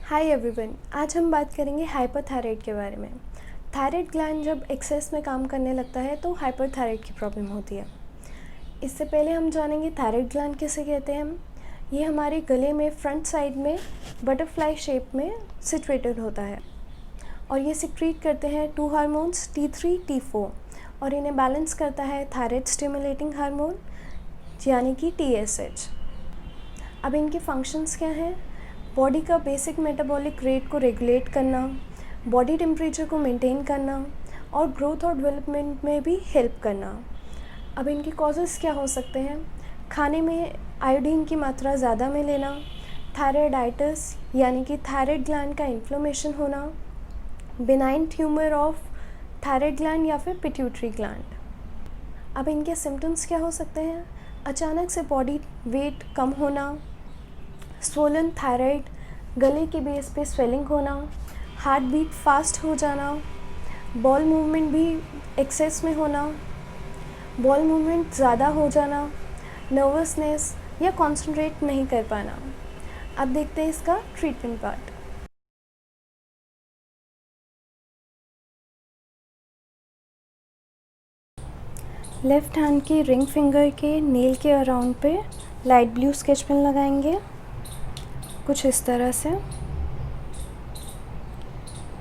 Hi everyone, आज हम बात करेंगे हाइपरथायराइड के बारे में। थायराइड ग्लैंड जब एक्सेस में काम करने लगता है तो हाइपरथायराइड की प्रॉब्लम होती है। इससे पहले हम जानेंगे थायराइड ग्लैंड किसे कहते हैं। ये हमारे गले में फ्रंट साइड में बटरफ्लाई शेप में सिचुएटेड होता है और ये सिक्रीट करते हैं 2 हार्मोन्स T3, T4 और इन्हें बैलेंस करता है थायराइड स्टिमुलेटिंग हार्मोन यानी कि TSH। अब इनके फंक्शंस क्या हैं? बॉडी का बेसिक मेटाबॉलिक रेट को रेगुलेट करना, बॉडी टेम्परेचर को मेंटेन करना और ग्रोथ और डेवलपमेंट में भी हेल्प करना। अब इनके कॉजेज़ क्या हो सकते हैं? खाने में आयोडीन की मात्रा ज़्यादा में लेना, थायराइडाइटिस यानी कि थायराइड ग्लैंड का इन्फ्लेमेशन होना, benign tumour of thyroid gland या फिर पिट्यूटरी ग्लैंड। अब इनके सिम्टम्स क्या हो सकते हैं? अचानक से बॉडी वेट कम होना, स्वोलन थायराइड, गले के बेस पे स्वेलिंग होना, हार्ट बीट फास्ट हो जाना, बॉल मूवमेंट भी एक्सेस में होना, बॉल मूवमेंट ज़्यादा हो जाना, नर्वसनेस या कंसंट्रेट नहीं कर पाना। अब देखते हैं इसका ट्रीटमेंट पार्ट। लेफ़्ट हैंड की रिंग फिंगर के नेल के अराउंड पे लाइट ब्लू स्केच पेन लगाएंगे, कुछ इस तरह से।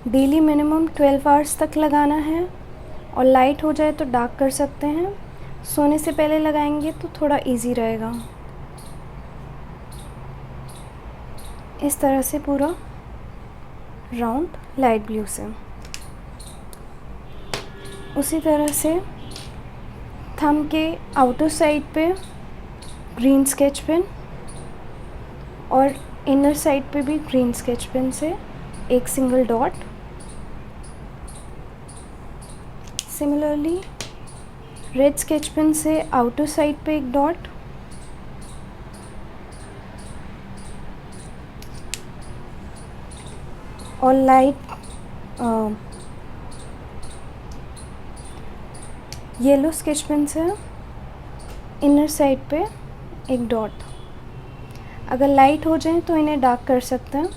डेली मिनिमम 12 आवर्स तक लगाना है और लाइट हो जाए तो डार्क कर सकते हैं। सोने से पहले लगाएंगे तो थोड़ा इजी रहेगा। इस तरह से पूरा राउंड लाइट ब्लू से। उसी तरह से थंब के आउटर साइड पे ग्रीन स्केच पेन और इनर साइड पे भी ग्रीन स्केच पेन से एक single dot. Similarly red sketch pen से आउटर साइड पे एक डॉट और लाइट येलो स्केच पेन से इनर साइड पे एक डॉट। अगर लाइट हो जाए तो इन्हें डार्क कर सकते हैं।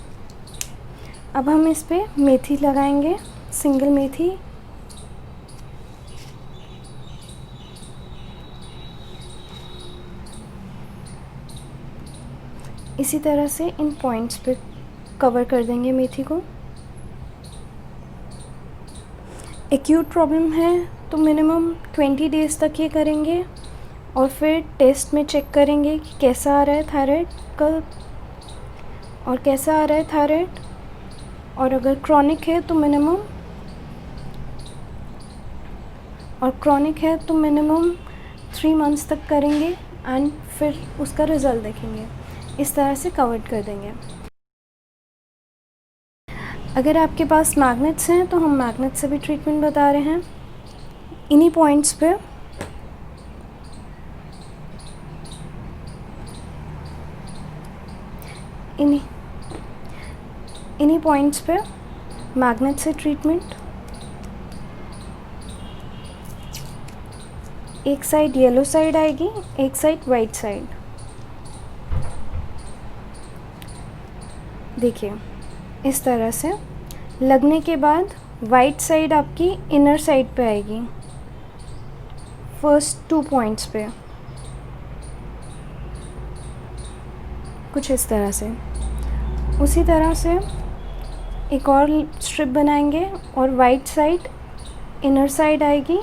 अब हम इस पे मेथी लगाएंगे, सिंगल मेथी। इसी तरह से इन पॉइंट्स पे कवर कर देंगे मेथी को। एक्यूट प्रॉब्लम है तो मिनिमम 20 डेज़ तक ये करेंगे और फिर टेस्ट में चेक करेंगे कि कैसा आ रहा है थायराइड का और कैसा आ रहा है थायराइड। और अगर क्रॉनिक है तो मिनिमम 3 मंथ्स तक करेंगे एंड फिर उसका रिज़ल्ट देखेंगे। इस तरह से कवर कर देंगे। अगर आपके पास मैग्नेट्स हैं तो हम मैग्नेट से भी ट्रीटमेंट बता रहे हैं। इन्हीं पॉइंट्स पे इन्हीं पॉइंट्स पे मैग्नेट से ट्रीटमेंट। एक साइड येलो साइड आएगी, एक साइड वाइट साइड। देखिए इस तरह से लगने के बाद वाइट साइड आपकी इनर साइड पे आएगी, फर्स्ट 2 पॉइंट्स पे, कुछ इस तरह से। उसी तरह से एक और स्ट्रिप बनाएंगे और वाइट साइड इनर साइड आएगी,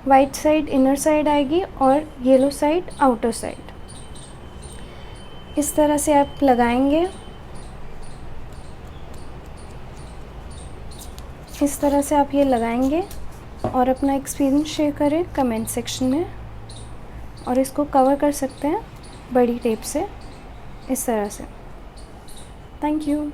वाइट साइड इनर साइड आएगी और येलो साइड आउटर साइड। इस तरह से आप लगाएंगे। इस तरह से आप ये लगाएंगे और अपना एक्सपीरियंस शेयर करें कमेंट सेक्शन में। और इसको कवर कर सकते हैं बड़ी टेप से, इस तरह से। Thank you.